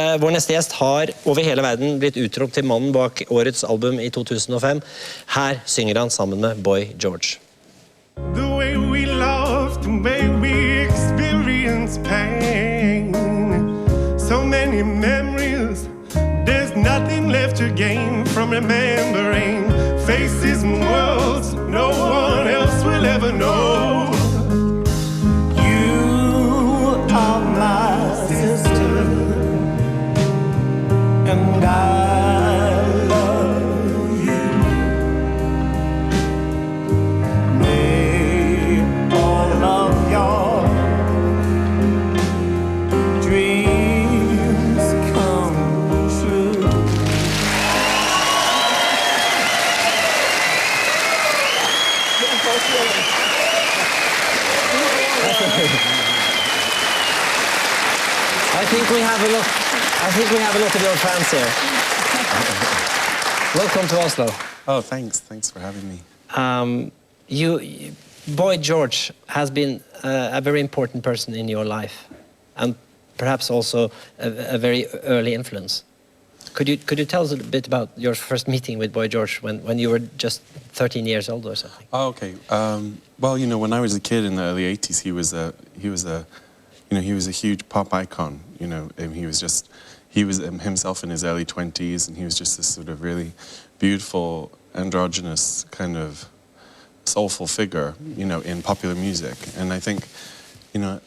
Vår neste gjest har over hele verden blitt utropt til mannen bak årets album i 2005. Her synger han sammen med Boy George. The way we love, the way we experience pain. So many memories, there's nothing left to gain from remembering faces and worlds no one else will ever know. You are my sister, and I love you. May all of your dreams come true. I think we have a lot of your fans here. Welcome to Oslo. Oh, thanks. Thanks for having me. Boy George has been a very important person in your life, and perhaps also a very early influence. Could you tell us a bit about your first meeting with Boy George when you were just 13 years old or something? Oh, okay. Well, you know, when I was a kid in the early '80s, he was a huge pop icon. You know, he was himself in his early 20s, and he was just this sort of really beautiful, androgynous kind of soulful figure, you know, in popular music. And I think, you know,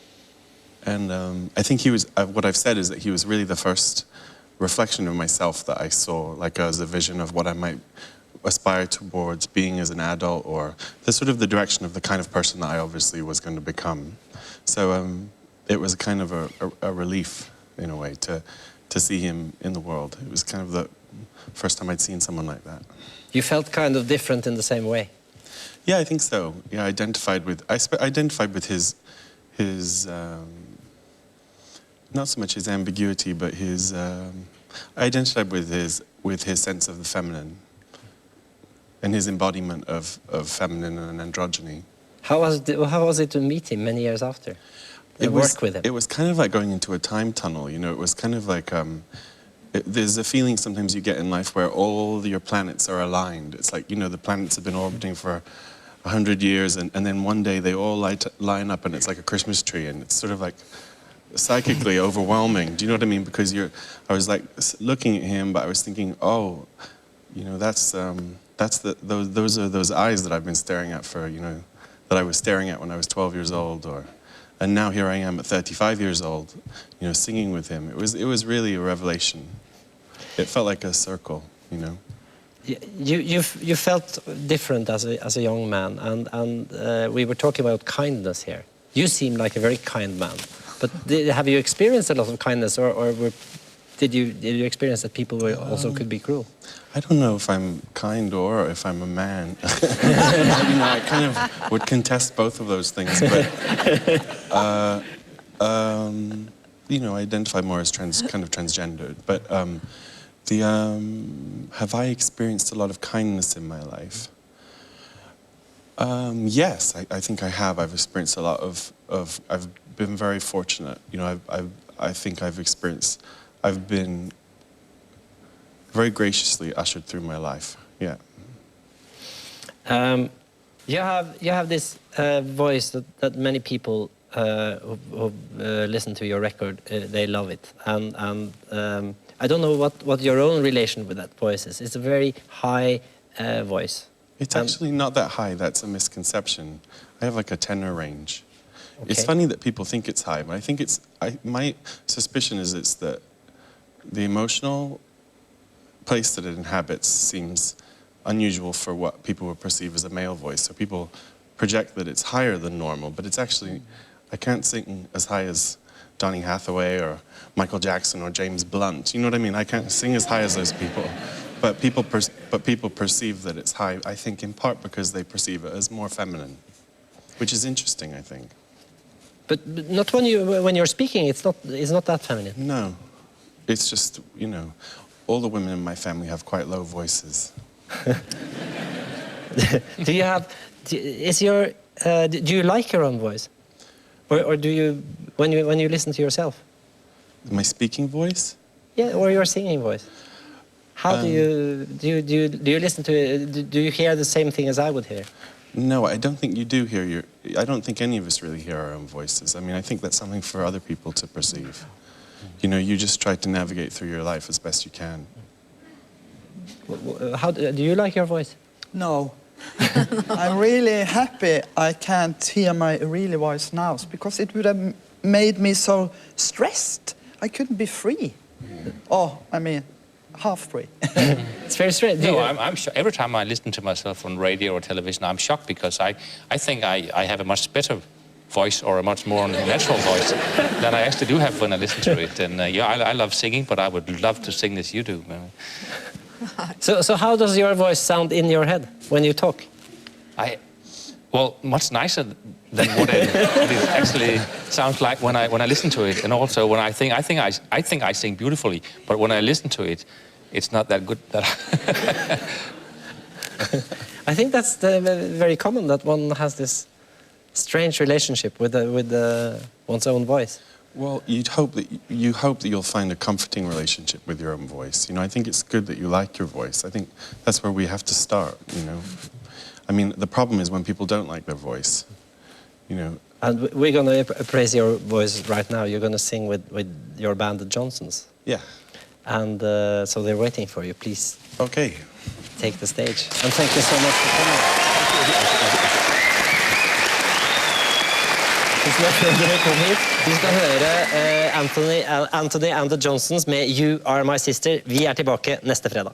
I think he was. What I've said is that he was really the first reflection of myself that I saw, like as a vision of what I might aspire towards being as an adult, or the direction of the kind of person that I obviously was going to become. So it was kind of a relief in a way to see him in the world. It was kind of the first time I'd seen someone like that. You felt kind of different in the same way. Yeah, I think so. Yeah, I identified with his not so much his ambiguity, but I identified with his sense of the feminine and his embodiment of feminine and androgyny. How was it to meet him many years after? Work with him? It was kind of like going into a time tunnel, you know. It was kind of like, there's a feeling sometimes you get in life where all your planets are aligned. It's like, you know, the planets have been orbiting for 100 years, and then one day they all line up, and it's like a Christmas tree, and it's sort of like psychically overwhelming. Do you know what I mean? Because I was like looking at him, but I was thinking, oh, you know, those are those eyes that I've been staring at for, you know, that I was staring at when I was 12 years old, and now here I am at 35 years old, you know, singing with him. It was really a revelation. It felt like a circle, you know. You felt different as a young man, and we were talking about kindness here. You seem like a very kind man, but have you experienced a lot of kindness, or did you experience that people also could be cruel? I don't know if I'm kind or if I'm a man. You know, I kind of would contest both of those things, but you know, I identify more as kind of transgendered. But have I experienced a lot of kindness in my life? Yes, I think I have. I've experienced a lot of. I've been very fortunate. You know, I think I've been very graciously ushered through my life. Yeah. You have this voice that many people who listen to your record, they love it, and I don't know what your own relation with that voice is. It's a very high voice. It's actually not that high. That's a misconception. I have like a tenor range. Okay. It's funny that people think it's high, but I think my suspicion is it's the emotional place that it inhabits seems unusual for what people would perceive as a male voice. So people project that it's higher than normal, but it's actually, I can't sing as high as Donny Hathaway or Michael Jackson or James Blunt. You know what I mean? I can't sing as high as those people. But people perceive that it's high, I think, in part because they perceive it as more feminine, which is interesting, I think. But not when you're speaking. It's not that feminine. No, it's just, you know, all the women in my family have quite low voices. Do you like your own voice, or do you when you listen to yourself? My speaking voice? Yeah, or your singing voice. How do you listen to it? Do you hear the same thing as I would hear? No, I don't think you do hear your... I don't think any of us really hear our own voices. I mean, I think that's something for other people to perceive. You know, you just try to navigate through your life as best you can. How do you like your voice? No. I'm really happy I can't hear my real voice now, because it would have made me so stressed. I couldn't be free. Oh, I mean, half free. It's very strange. No, I'm every time I listen to myself on radio or television, I'm shocked because I think I have a much better voice or a much more natural voice than I actually do have when I listen to it. And yeah, I love singing, but I would love to sing as you do. So how does your voice sound in your head when you talk? Well, much nicer than what it actually sounds like when I listen to it, and also when I think I sing beautifully, but when I listen to it, it's not that good. I think that's very common, that one has this strange relationship with one's own voice. Well, you hope that you'll find a comforting relationship with your own voice. You know, I think it's good that you like your voice. I think that's where we have to start, you know. I mean, the problem is when people don't like their voice, you know. And we're going to praise your voice right now. You're going to sing with your band, the Johnsons. Yeah. And so they're waiting for you. Please Okay. take the stage. And thank you so much for coming. Tusen takk for at dere kom hit. Vi skal høre Antony and the Johnsons med You Are My Sister. Vi er tilbake neste fredag.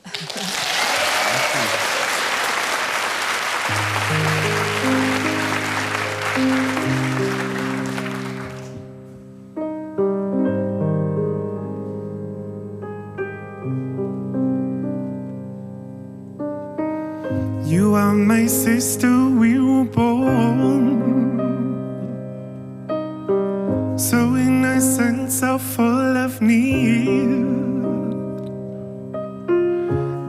You are my sister, we were born so innocent, so full of need.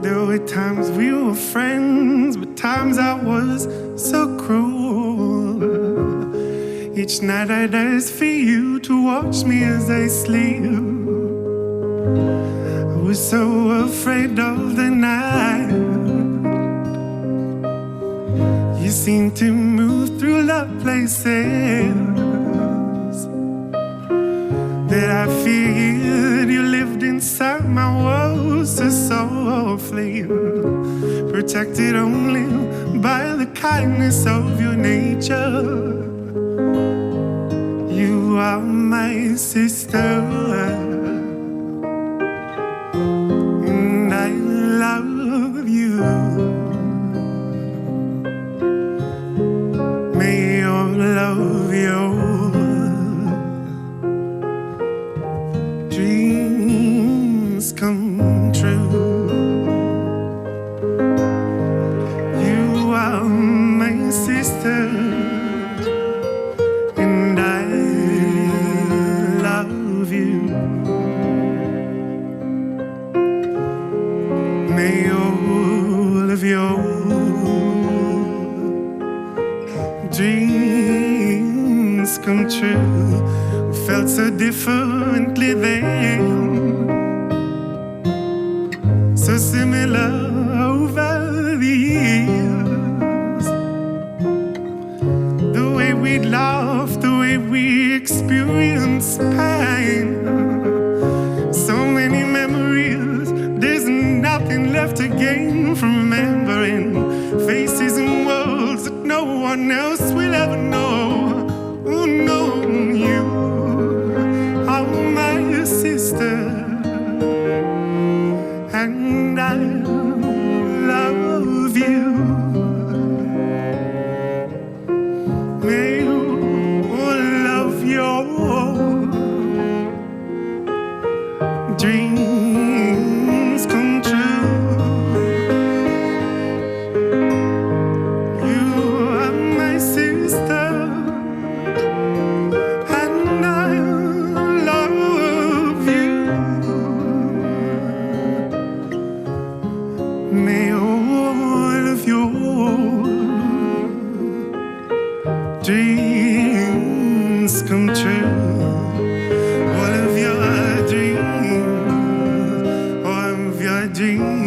There were times we were friends, but times I was so cruel. Each night I'd ask for you to watch me as I sleep. I was so afraid of the night. You seem to move through the places that I feared. You lived inside my walls so softly, protected only by the kindness of your nature. You are my sister, and I love you. May your love, your dreams come true. You are my sister, and I love you. May all of your dreams come true. We felt so differently then, so similar over the years. The way we laughed, the way we experienced pain, so many memories. There's nothing left to gain from remembering faces and worlds that no one else will ever know. Oh no, you are my sister, and I love you. May all of your dreams come true. You are my sister, and I love you. May all of your dreams come true. All of your dreams dream.